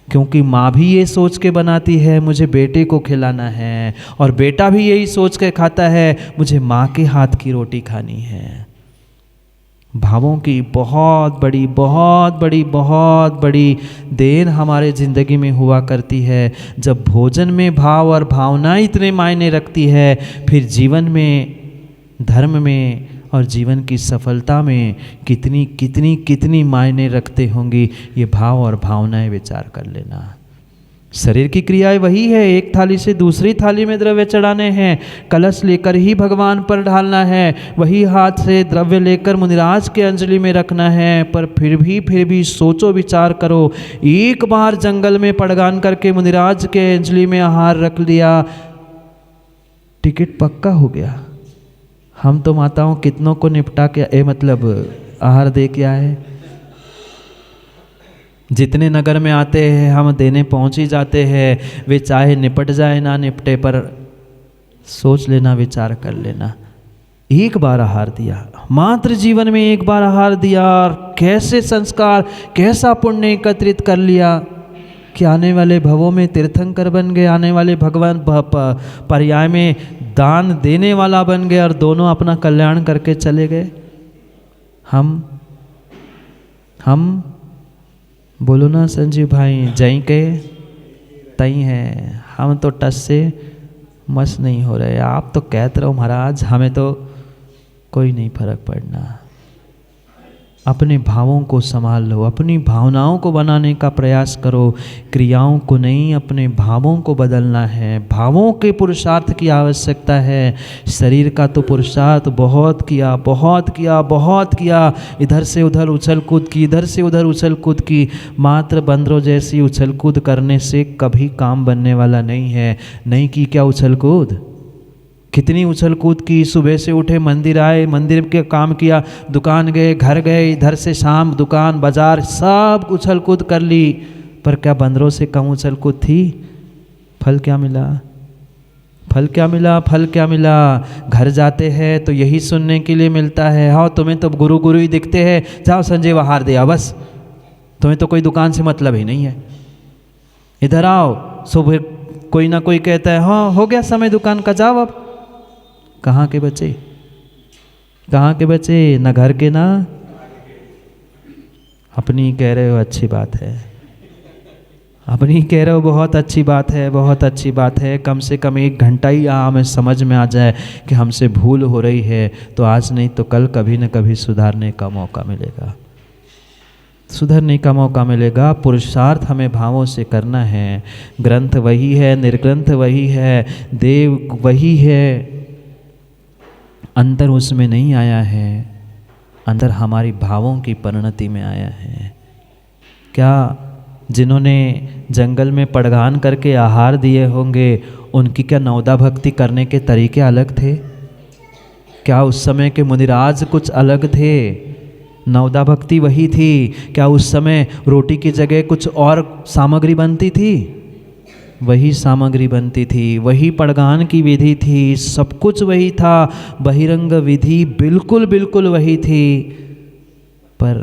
क्योंकि माँ भी ये सोच के बनाती है मुझे बेटे को खिलाना है, और बेटा भी यही सोच के खाता है मुझे माँ के हाथ की रोटी खानी है। भावों की बहुत बड़ी देन हमारे ज़िंदगी में हुआ करती है। जब भोजन में भाव और भावना इतने मायने रखती है, फिर जीवन में, धर्म में और जीवन की सफलता में कितनी मायने रखते होंगी, ये भाव और भावनाएं विचार कर लेना। शरीर की क्रियाएं वही है, एक थाली से दूसरी थाली में द्रव्य चढ़ाने हैं, कलश लेकर ही भगवान पर ढालना है, वही हाथ से द्रव्य लेकर मुनिराज के अंजलि में रखना है। पर फिर भी सोचो, विचार करो, एक बार जंगल में पड़गान करके मुनिराज के अंजलि में आहार रख लिया, टिकट पक्का हो गया। हम तो माताओं कितनों को निपटा के आहार दे के आए। जितने नगर में आते हैं हम देने पहुंच ही जाते हैं, वे चाहे निपट जाए ना निपटे, पर सोच लेना, विचार कर लेना, एक बार आहार दिया, मात्र जीवन में एक बार आहार दिया, और कैसे संस्कार, कैसा पुण्य एकत्रित कर लिया कि आने वाले भवों में तीर्थंकर बन गए, आने वाले भगवान पर्याय में दान देने वाला बन गए, और दोनों अपना कल्याण करके चले गए। हम बोलो ना संजीव भाई, जई के तई हैं, हम तो टस से मस नहीं हो रहे। आप तो कहते रहो महाराज, हमें तो कोई नहीं फर्क पड़ना। अपने भावों को संभाल लो, अपनी भावनाओं को बनाने का प्रयास करो, क्रियाओं को नहीं, अपने भावों को बदलना है। भावों के पुरुषार्थ की आवश्यकता है। शरीर का तो पुरुषार्थ बहुत किया, इधर से उधर उछल कूद की, मात्र बंदरों जैसी उछल कूद करने से कभी काम बनने वाला नहीं है। नहीं की क्या उछल कूद, कितनी उछल कूद की। सुबह से उठे, मंदिर आए, मंदिर के काम किया, दुकान गए, घर गए, इधर से शाम दुकान बाजार, सब उछल कूद कर ली, पर क्या बंदरों से कम उछल कूद थी? फल क्या मिला? घर जाते हैं तो यही सुनने के लिए मिलता है, हाँ तुम्हें तो गुरु ही दिखते हैं, जाओ संजय आहार दिया, बस तुम्हें तो कोई दुकान से मतलब ही नहीं है, इधर आओ। सुबह कोई ना कोई कहता है हाँ हो गया समय दुकान का, जाओ। अब कहाँ के बच्चे, ना घर के ना अपनी कह रहे हो, अच्छी बात है। अपनी कह रहे हो बहुत अच्छी बात है, बहुत अच्छी बात है, कम से कम 1 घंटा ही हमें समझ में आ जाए कि हमसे भूल हो रही है, तो आज नहीं तो कल कभी न कभी सुधारने का मौका मिलेगा, सुधरने का मौका मिलेगा। पुरुषार्थ हमें भावों से करना है। ग्रंथ वही है, निर्ग्रंथ वही है, देव वही है, अंतर उसमें नहीं आया है, अंतर हमारी भावों की परिणति में आया है। क्या जिन्होंने जंगल में पड़गान करके आहार दिए होंगे, उनकी क्या नवदा भक्ति करने के तरीके अलग थे? क्या उस समय के मुनिराज कुछ अलग थे? नवदा भक्ति वही थी। क्या उस समय रोटी की जगह कुछ और सामग्री बनती थी? वही सामग्री बनती थी, वही पड़गान की विधि थी, सब कुछ वही था, बहिरंग विधि बिल्कुल बिल्कुल वही थी, पर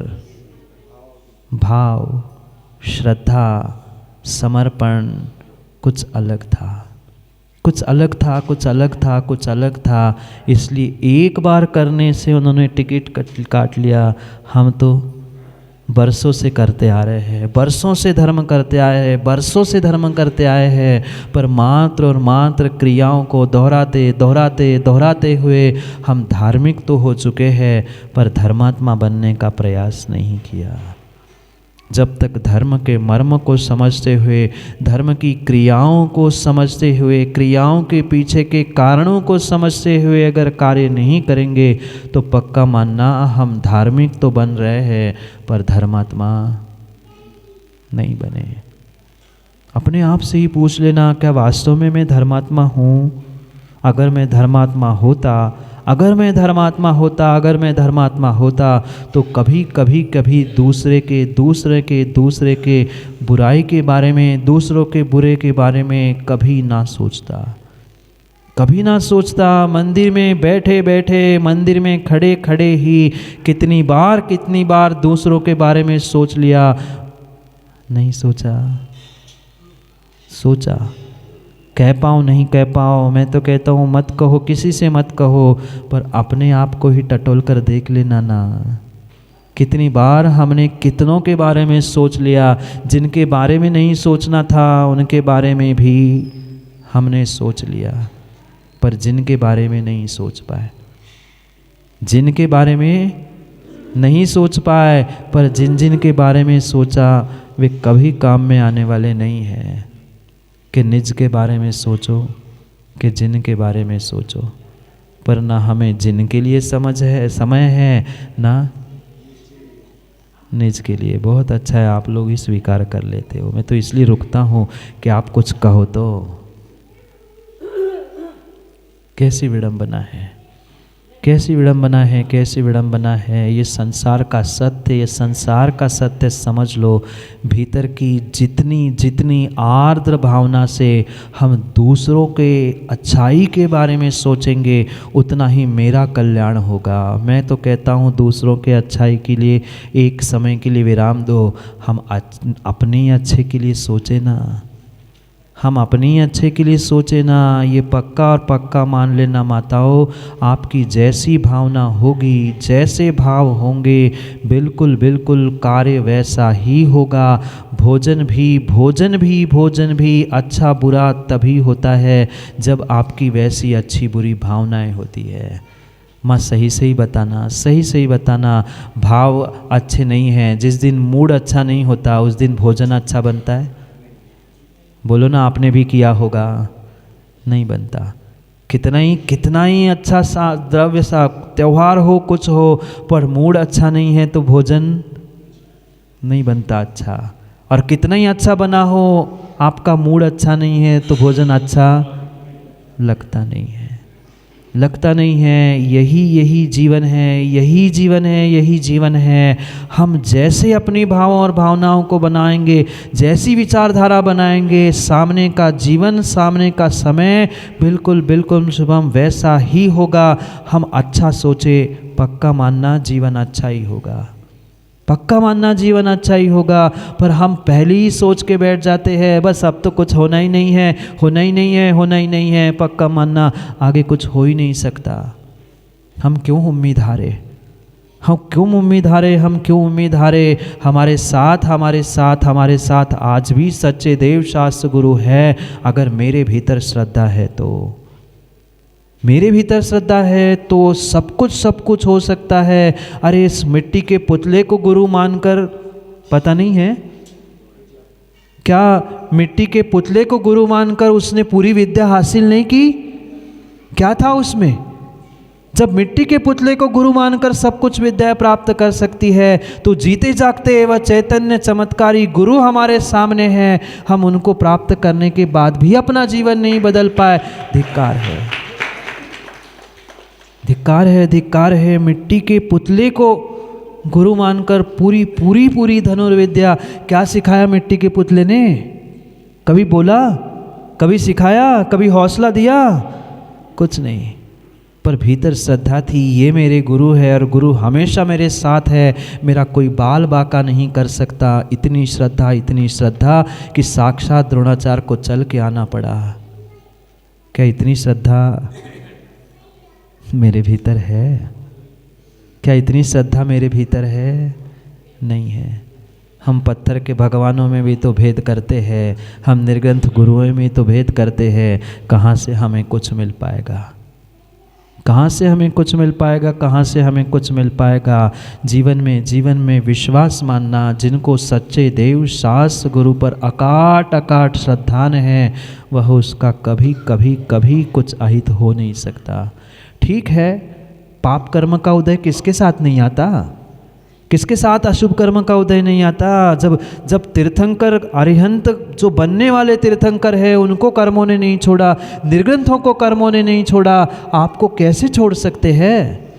भाव, श्रद्धा, समर्पण कुछ अलग था, कुछ अलग था, कुछ अलग था, कुछ अलग था। इसलिए एक बार करने से उन्होंने टिकट काट लिया। हम तो बरसों से करते आ रहे हैं, बरसों से धर्म करते आए हैं, बरसों से धर्म करते आए हैं, पर मात्र और मात्र क्रियाओं को दोहराते दोहराते दोहराते हुए हम धार्मिक तो हो चुके हैं, पर धर्मात्मा बनने का प्रयास नहीं किया। जब तक धर्म के मर्म को समझते हुए, धर्म की क्रियाओं को समझते हुए, क्रियाओं के पीछे के कारणों को समझते हुए अगर कार्य नहीं करेंगे, तो पक्का मानना हम धार्मिक तो बन रहे हैं, पर धर्मात्मा नहीं बने। अपने आप से ही पूछ लेना, क्या वास्तव में मैं धर्मात्मा हूँ? अगर मैं धर्मात्मा होता, अगर मैं धर्मात्मा होता, अगर मैं धर्मात्मा होता, तो कभी कभी कभी दूसरे के बुराई के बारे में, दूसरों के बुरे के बारे में कभी ना सोचता, कभी ना सोचता। मंदिर में बैठे बैठे, मंदिर में खड़े खड़े ही कितनी बार दूसरों के बारे में सोच लिया, नहीं सोचा, सोचा कह पाओ नहीं कह पाओ, मैं तो कहता हूँ मत कहो, किसी से मत कहो, पर अपने आप को ही टटोल कर देख लेना ना। कितनी बार हमने कितनों के बारे में सोच लिया, जिनके बारे में नहीं सोचना था उनके बारे में भी हमने सोच लिया, पर जिनके बारे में नहीं सोच पाए, जिनके बारे में नहीं सोच पाए, पर जिन के बारे में सोचा वे कभी काम में आने वाले नहीं हैं। कि निज के बारे में सोचो, कि जिन के बारे में सोचो, पर ना हमें जिन के लिए समय है, ना निज के लिए। बहुत अच्छा है आप लोग ही स्वीकार कर लेते हो, मैं तो इसलिए रुकता हूँ कि आप कुछ कहो तो। कैसी विडंबना है, कैसी विडंबना है, कैसी विडंबना है। ये संसार का सत्य, ये संसार का सत्य समझ लो। भीतर की जितनी आर्द्र भावना से हम दूसरों के अच्छाई के बारे में सोचेंगे, उतना ही मेरा कल्याण होगा। मैं तो कहता हूँ दूसरों के अच्छाई के लिए एक समय के लिए विराम दो, हम अपने अच्छे के लिए सोचे ना, हम अपने अच्छे के लिए सोचे ना। ये पक्का और पक्का मान लेना माताओं, आपकी जैसी भावना होगी, जैसे भाव होंगे, बिल्कुल बिल्कुल कार्य वैसा ही होगा। भोजन भी अच्छा बुरा तभी होता है जब आपकी वैसी अच्छी बुरी भावनाएं होती है। माँ सही से ही बताना, सही से ही बताना। भाव अच्छे नहीं हैं, जिस दिन मूड अच्छा नहीं होता उस दिन भोजन अच्छा बनता है? बोलो ना, आपने भी किया होगा, नहीं बनता। कितना ही अच्छा सा द्रव्य सा त्यौहार हो, कुछ हो, पर मूड अच्छा नहीं है तो भोजन नहीं बनता अच्छा। और कितना ही अच्छा बना हो, आपका मूड अच्छा नहीं है तो भोजन अच्छा लगता नहीं है, लगता नहीं है। यही जीवन है, यही जीवन है। हम जैसे अपनी भावों और भावनाओं को बनाएंगे, जैसी विचारधारा बनाएंगे, सामने का जीवन, सामने का समय बिल्कुल शुभम वैसा ही होगा। हम अच्छा सोचे, पक्का मानना जीवन अच्छा ही होगा, पक्का मानना जीवन अच्छा ही होगा। पर हम पहले ही सोच के बैठ जाते हैं, बस अब तो कुछ होना ही नहीं है, पक्का मानना आगे कुछ हो ही नहीं सकता। हम क्यों उम्मीद हारे, हम क्यों उम्मीद हारे, हम क्यों उम्मीद हारे। हमारे साथ हमारे साथ हमारे साथ आज भी सच्चे देव शास्त्र गुरु है। अगर मेरे भीतर श्रद्धा है तो, मेरे भीतर श्रद्धा है तो सब कुछ हो सकता है। अरे इस मिट्टी के पुतले को गुरु मानकर, पता नहीं है क्या मिट्टी के पुतले को गुरु मानकर उसने पूरी विद्या हासिल नहीं की? क्या था उसमें? जब मिट्टी के पुतले को गुरु मानकर सब कुछ विद्या प्राप्त कर सकती है, तो जीते जागते एवं चैतन्य चमत्कारी गुरु हमारे सामने हैं, हम उनको प्राप्त करने के बाद भी अपना जीवन नहीं बदल पाए। धिक्कार है, धिक्कार है, धिक्कार है। मिट्टी के पुतले को गुरु मानकर पूरी धनुर्विद्या, क्या सिखाया मिट्टी के पुतले ने? कभी बोला, कभी सिखाया, कभी हौसला दिया? कुछ नहीं। पर भीतर श्रद्धा थी, ये मेरे गुरु है और गुरु हमेशा मेरे साथ है, मेरा कोई बाल बाका नहीं कर सकता। इतनी श्रद्धा कि साक्षात द्रोणाचार्य को चल के आना पड़ा। क्या इतनी श्रद्धा मेरे भीतर है? क्या इतनी श्रद्धा मेरे भीतर है? नहीं है। हम पत्थर के भगवानों में भी तो भेद करते हैं, हम निर्ग्रंथ गुरुओं में तो भेद करते हैं। कहाँ से हमें कुछ मिल पाएगा? कहाँ से हमें कुछ मिल पाएगा? कहाँ से हमें कुछ मिल पाएगा? जीवन में विश्वास मानना, जिनको सच्चे देव शास्त्र गुरु पर अकाट श्रद्धान है, वह उसका कभी कुछ अहित हो नहीं सकता। ठीक है, पाप कर्म का उदय किसके साथ नहीं आता? किसके साथ अशुभ कर्म का उदय नहीं आता? जब तीर्थंकर अरिहंत जो बनने वाले तीर्थंकर है, उनको कर्मों ने नहीं छोड़ा, निर्ग्रंथों को कर्मों ने नहीं छोड़ा, आपको कैसे छोड़ सकते हैं?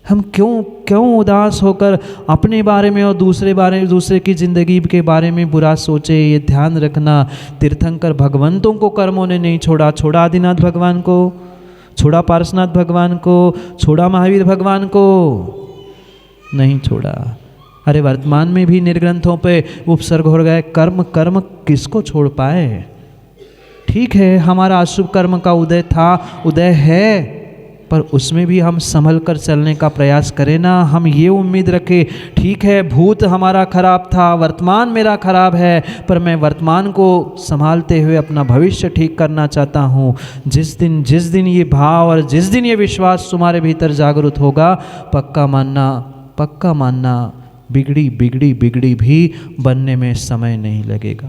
हम क्यों उदास होकर अपने बारे में और दूसरे की जिंदगी के बारे में बुरा सोचे? ये ध्यान रखना, तीर्थंकर भगवंतों को कर्मों ने नहीं छोड़ा। छोड़ा आदिनाथ भगवान को, छोड़ा पार्श्वनाथ भगवान को, छोड़ा महावीर भगवान को? नहीं छोड़ा। अरे वर्तमान में भी निर्ग्रंथों पे उपसर्ग हो गए, कर्म किसको छोड़ पाए? ठीक है, हमारा अशुभ कर्म का उदय है, पर उसमें भी हम संभल कर चलने का प्रयास करें ना। हम ये उम्मीद रखें, ठीक है भूत हमारा खराब था, वर्तमान मेरा खराब है, पर मैं वर्तमान को संभालते हुए अपना भविष्य ठीक करना चाहता हूँ। जिस दिन ये भाव और जिस दिन ये विश्वास तुम्हारे भीतर जागृत होगा, पक्का मानना बिगड़ी भी बनने में समय नहीं लगेगा।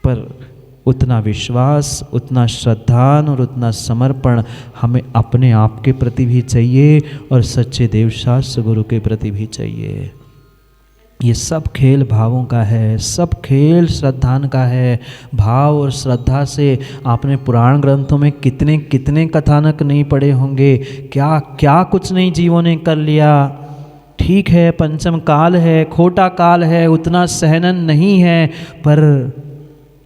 पर उतना विश्वास, उतना श्रद्धान और उतना समर्पण हमें अपने आप के प्रति भी चाहिए और सच्चे देवशास्त्र गुरु के प्रति भी चाहिए। ये सब खेल भावों का है, सब खेल श्रद्धान का है। भाव और श्रद्धा से आपने पुराण ग्रंथों में कितने कथानक नहीं पढ़े होंगे, क्या कुछ नहीं जीवों ने कर लिया। ठीक है, पंचम काल है, खोटा काल है, उतना सहनन नहीं है, पर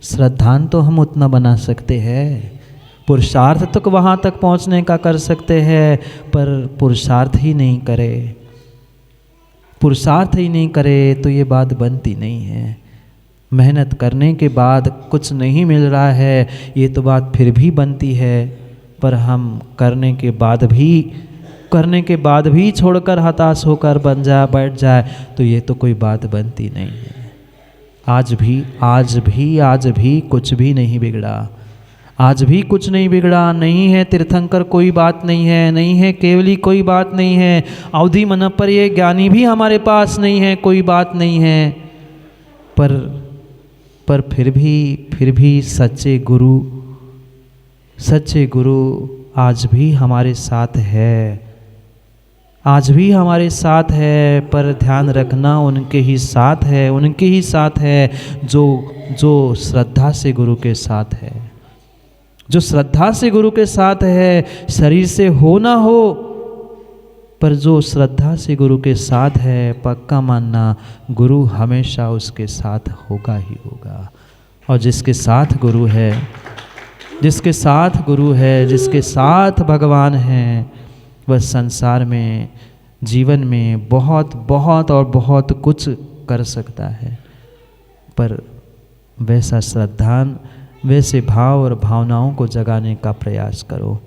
श्रद्धान तो हम उतना बना सकते हैं। पुरुषार्थ तक वहाँ तक पहुँचने का कर सकते हैं, पर पुरुषार्थ ही नहीं करे तो ये बात बनती नहीं है। मेहनत करने के बाद कुछ नहीं मिल रहा है, ये तो बात फिर भी बनती है, पर हम करने के बाद भी छोड़कर हताश होकर बैठ जाए तो ये तो कोई बात बनती नहीं है। आज भी कुछ भी नहीं बिगड़ा, आज भी कुछ नहीं बिगड़ा। नहीं है तीर्थंकर कोई बात नहीं है, नहीं है केवली कोई बात नहीं है, अवधि मन पर ये ज्ञानी भी हमारे पास नहीं है, कोई बात नहीं है। पर फिर भी सच्चे गुरु आज भी हमारे साथ है, पर ध्यान रखना उनके ही साथ है जो श्रद्धा से गुरु के साथ है, जो श्रद्धा से गुरु के साथ है। शरीर से हो ना हो, पर जो श्रद्धा से गुरु के साथ है, पक्का मानना गुरु हमेशा उसके साथ होगा ही होगा। और जिसके साथ गुरु है, जिसके साथ भगवान हैं, वह संसार में, जीवन में बहुत कुछ कर सकता है। पर वैसा श्रद्धान, वैसे भाव और भावनाओं को जगाने का प्रयास करो।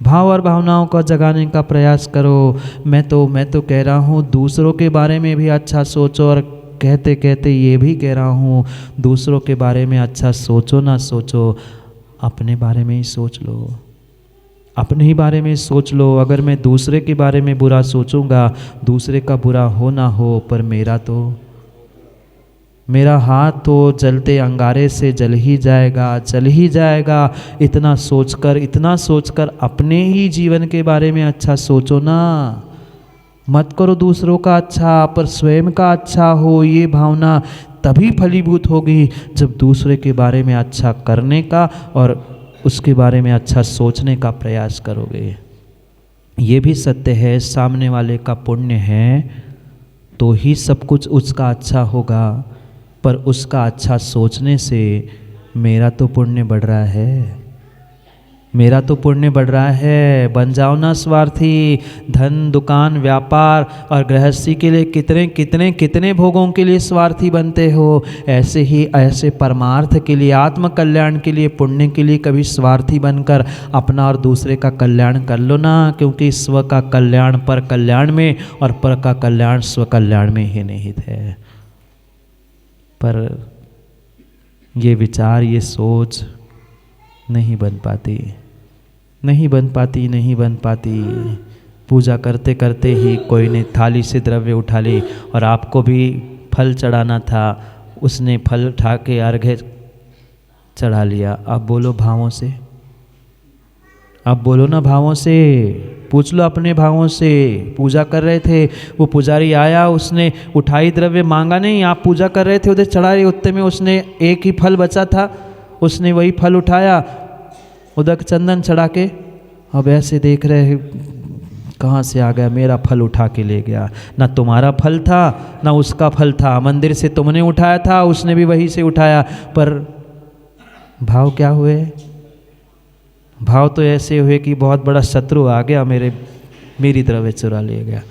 भाव और भावनाओं को जगाने का प्रयास करो। मैं तो कह रहा हूँ दूसरों के बारे में भी अच्छा सोचो, और कहते कहते ये भी कह रहा हूँ दूसरों के बारे में अच्छा सोचो ना सोचो, अपने बारे में ही सोच लो, अपने ही बारे में सोच लो। अगर मैं दूसरे के बारे में बुरा सोचूंगा, दूसरे का बुरा हो ना हो, पर मेरा हाथ तो जलते अंगारे से जल ही जाएगा। इतना सोचकर अपने ही जीवन के बारे में अच्छा सोचो ना। मत करो दूसरों का अच्छा, पर स्वयं का अच्छा हो। ये भावना तभी फलीभूत होगी जब दूसरे के बारे में अच्छा करने का और उसके बारे में अच्छा सोचने का प्रयास करोगे। ये भी सत्य है, सामने वाले का पुण्य है तो ही सब कुछ उसका अच्छा होगा, पर उसका अच्छा सोचने से मेरा तो पुण्य बढ़ रहा है। बन जाओ ना स्वार्थी। धन, दुकान, व्यापार और गृहस्थी के लिए कितने भोगों के लिए स्वार्थी बनते हो, ऐसे परमार्थ के लिए, आत्म कल्याण के लिए, पुण्य के लिए कभी स्वार्थी बनकर अपना और दूसरे का कल्याण कर लो ना। क्योंकि स्व का कल्याण पर कल्याण में और पर का कल्याण स्व कल्याण में ही निहित है। पर ये विचार, ये सोच नहीं बन पाती। पूजा करते करते ही कोई ने थाली से द्रव्य उठा ली और आपको भी फल चढ़ाना था, उसने फल उठा के अर्घ्य चढ़ा लिया। अब बोलो भावों से, अब बोलो ना भावों से, पूछ लो अपने भावों से। पूजा कर रहे थे, वो पुजारी आया, उसने उठाई द्रव्य, मांगा नहीं, आप पूजा कर रहे थे, उधर चढ़ा रहे, उतने में उसने एक ही फल बचा था, उसने वही फल उठाया, उदक चंदन चढ़ा के। अब ऐसे देख रहे कहाँ से आ गया, मेरा फल उठा के ले गया। ना तुम्हारा फल था ना उसका फल था, मंदिर से तुमने उठाया था, उसने भी वहीं से उठाया, पर भाव क्या हुए? भाव तो ऐसे हुए कि बहुत बड़ा शत्रु आ गया, मेरी द्रव्य चुरा ले गया।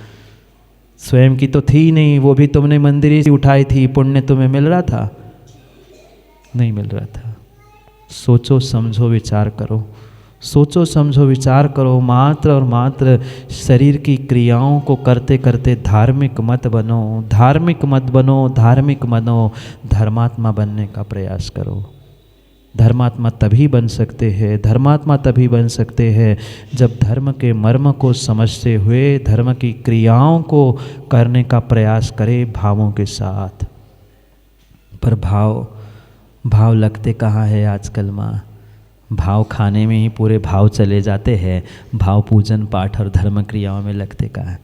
स्वयं की तो थी नहीं, वो भी तुमने मंदिर से उठाई थी, पुण्य तुम्हें मिल रहा था? नहीं मिल रहा था। सोचो समझो विचार करो, मात्र और मात्र शरीर की क्रियाओं को करते करते धार्मिक मत बनो, धर्मात्मा बनने का प्रयास करो। धर्मात्मा तभी बन सकते हैं जब धर्म के मर्म को समझते हुए धर्म की क्रियाओं को करने का प्रयास करें भावों के साथ। पर भाव लगते कहाँ है आजकल माँ? भाव खाने में ही पूरे भाव चले जाते हैं, भाव पूजन पाठ और धर्म क्रियाओं में लगते कहाँ?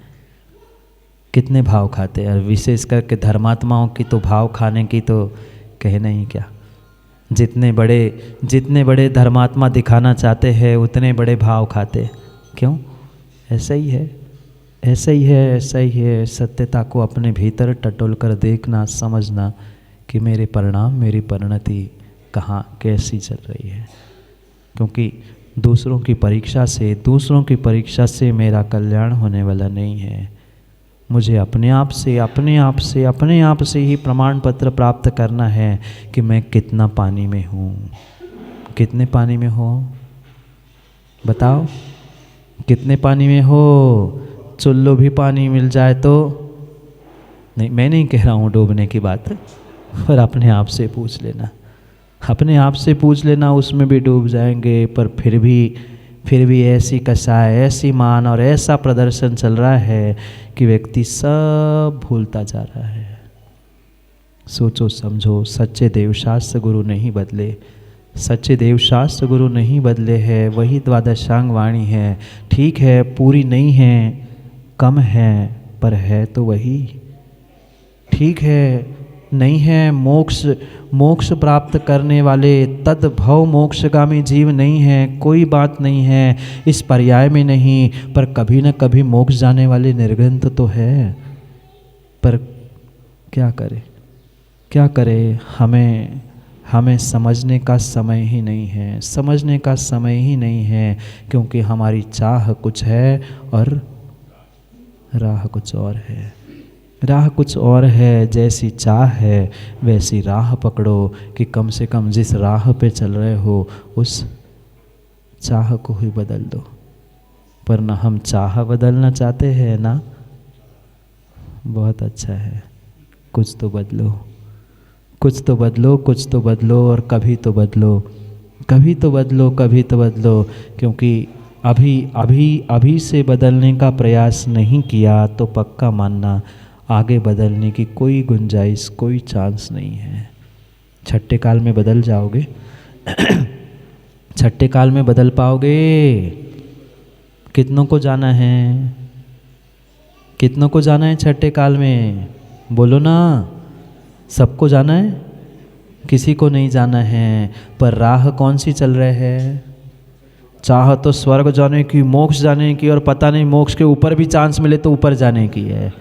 कितने भाव खाते हैं, और विशेष करके धर्मात्माओं की तो भाव खाने की तो कहना ही क्या। जितने बड़े धर्मात्मा दिखाना चाहते हैं उतने बड़े भाव खाते। क्यों? ऐसा ही है। सत्यता को अपने भीतर टटोल कर देखना, समझना कि मेरे परिणाम, मेरी परिणति कहाँ कैसी चल रही है। क्योंकि दूसरों की परीक्षा से मेरा कल्याण होने वाला नहीं है। मुझे अपने आप से ही प्रमाण पत्र प्राप्त करना है कि मैं कितना पानी में हूँ। कितने पानी में हो बताओ? कितने पानी में हो? चुल्लू भी पानी मिल जाए तो नहीं, मैं नहीं कह रहा हूँ डूबने की बात, पर अपने आप से पूछ लेना, उसमें भी डूब जाएंगे। पर फिर भी ऐसी कसाय, ऐसी मान और ऐसा प्रदर्शन चल रहा है कि व्यक्ति सब भूलता जा रहा है। सोचो समझो, सच्चे देवशास्त्र गुरु नहीं बदले हैं, वही द्वादशांग वाणी है। ठीक है, पूरी नहीं है, कम है, पर है तो वही। ठीक है, नहीं है मोक्ष प्राप्त करने वाले तद्भव मोक्षगामी जीव नहीं है, कोई बात नहीं है, इस पर्याय में नहीं, पर कभी न कभी मोक्ष जाने वाले निर्ग्रंथ तो है। पर क्या करे? हमें समझने का समय ही नहीं है, क्योंकि हमारी चाह कुछ है और राह कुछ और है। जैसी चाह है वैसी राह पकड़ो कि कम से कम जिस राह पे चल रहे हो उस चाह को ही बदल दो। पर ना हम चाह बदलना चाहते हैं ना। बहुत अच्छा है, कुछ तो बदलो, कुछ तो बदलो, कुछ तो बदलो, और कभी तो बदलो, कभी तो बदलो, कभी तो बदलो। क्योंकि अभी अभी अभी से बदलने का प्रयास नहीं किया तो पक्का मानना आगे बदलने की कोई गुंजाइश, कोई चांस नहीं है। छठे काल में बदल जाओगे छठे काल में बदल पाओगे? कितनों को जाना है? कितनों को जाना है छठे काल में? बोलो ना, सबको जाना है? किसी को नहीं जाना है। पर राह कौन सी चल रही है? चाह तो स्वर्ग जाने की, मोक्ष जाने की, और पता नहीं मोक्ष के ऊपर भी चांस मिले तो ऊपर जाने की है,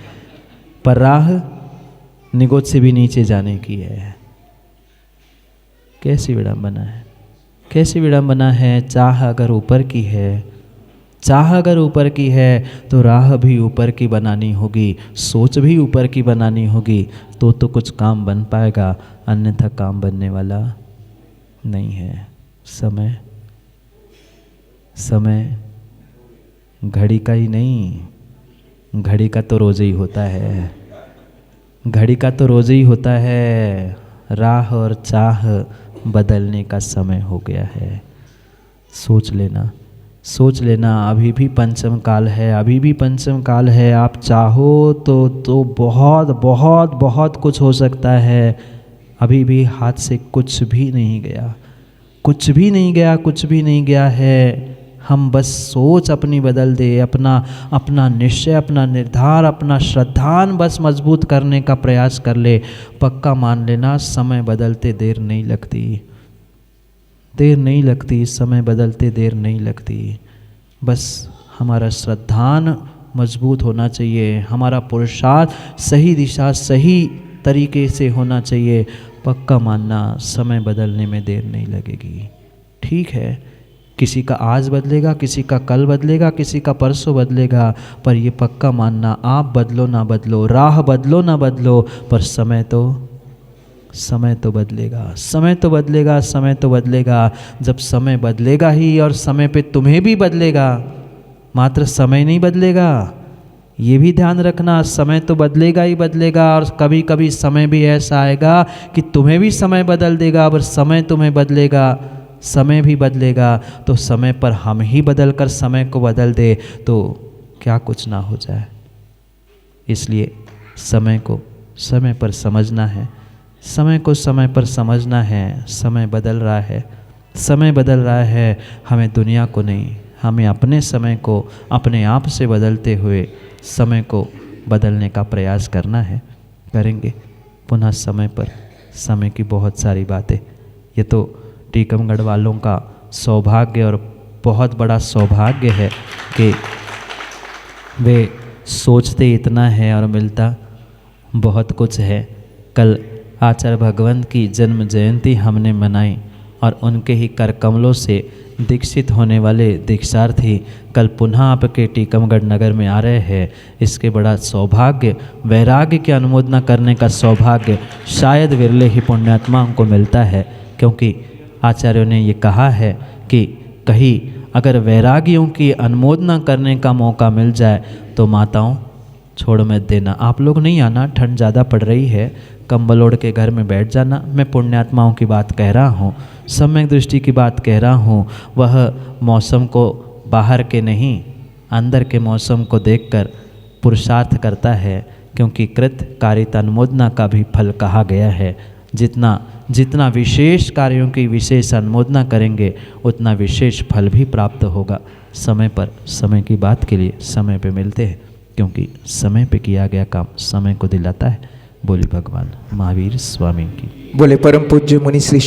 पर राह निगोद से भी नीचे जाने की है। कैसी विडंबना है, कैसी विडंबना है। चाह अगर ऊपर की है, चाह अगर ऊपर की है तो राह भी ऊपर की बनानी होगी, सोच भी ऊपर की बनानी होगी, तो कुछ काम बन पाएगा, अन्यथा काम बनने वाला नहीं है। समय, समय घड़ी का ही नहीं, घड़ी का तो रोज़ ही होता है, घड़ी का तो रोज़ ही होता है। राह और चाह बदलने का समय हो गया है। सोच लेना, सोच लेना, अभी भी पंचम काल है, अभी भी पंचम काल है। आप चाहो तो बहुत बहुत बहुत कुछ हो सकता है। अभी भी हाथ से कुछ भी नहीं गया, कुछ भी नहीं गया, कुछ भी नहीं गया है। हम बस सोच अपनी बदल दे, अपना निश्चय, अपना निर्धार, अपना श्रद्धान बस मजबूत करने का प्रयास कर ले। पक्का मान लेना, समय बदलते देर नहीं लगती, देर नहीं लगती, समय बदलते देर नहीं लगती। बस हमारा श्रद्धान मजबूत होना चाहिए, हमारा पुरुषार्थ सही दिशा, सही तरीके से होना चाहिए। पक्का मानना, समय बदलने में देर नहीं लगेगी। ठीक है, किसी का आज बदलेगा, किसी का कल बदलेगा, किसी का परसों बदलेगा, पर ये पक्का मानना, आप बदलो ना बदलो, राह बदलो ना बदलो, पर समय तो बदलेगा, समय तो बदलेगा, समय तो बदलेगा। जब समय बदलेगा ही, और समय पे तुम्हें भी बदलेगा, मात्र समय नहीं बदलेगा। ये भी ध्यान रखना, समय तो बदलेगा ही बदलेगा, और कभी कभी समय भी ऐसा आएगा कि तुम्हें भी समय बदल देगा। अगर समय तुम्हें बदलेगा, समय भी बदलेगा, तो समय पर हम ही बदल कर समय को बदल दे तो क्या कुछ ना हो जाए। इसलिए समय को समय पर समझना है, समय को समय पर समझना है। समय बदल रहा है, समय बदल रहा है। हमें दुनिया को नहीं, हमें अपने समय को अपने आप से बदलते हुए समय को बदलने का प्रयास करना है। करेंगे पुनः समय पर। समय की बहुत सारी बातें, ये तो टीकमगढ़ वालों का सौभाग्य और बहुत बड़ा सौभाग्य है कि वे सोचते इतना है और मिलता बहुत कुछ है। कल आचार्य भगवंत की जन्म जयंती हमने मनाई, और उनके ही कर कमलों से दीक्षित होने वाले दीक्षार्थी कल पुनः आपके टीकमगढ़ नगर में आ रहे हैं। इसके बड़ा सौभाग्य, वैराग्य की अनुमोदना करने का सौभाग्य शायद विरले ही पुण्यात्माओं को मिलता है, क्योंकि आचार्यों ने ये कहा है कि कहीं अगर वैरागियों की अनुमोदना करने का मौका मिल जाए तो माताओं छोड़ मत देना। आप लोग नहीं आना, ठंड ज़्यादा पड़ रही है, कंबल ओढ़ के घर में बैठ जाना। मैं पुण्यात्माओं की बात कह रहा हूँ, सम्यक दृष्टि की बात कह रहा हूँ। वह मौसम को बाहर के नहीं, अंदर के मौसम को देखकर पुरुषार्थ करता है, क्योंकि कृत कारित अनुमोदना का भी फल कहा गया है। जितना विशेष कार्यों की विशेष अनुमोदना करेंगे, उतना विशेष फल भी प्राप्त होगा। समय पर, समय की बात के लिए समय पे मिलते हैं, क्योंकि समय पे किया गया काम समय को दिलाता है। बोले भगवान महावीर स्वामी की। बोले परम पूज्य मुनि श्री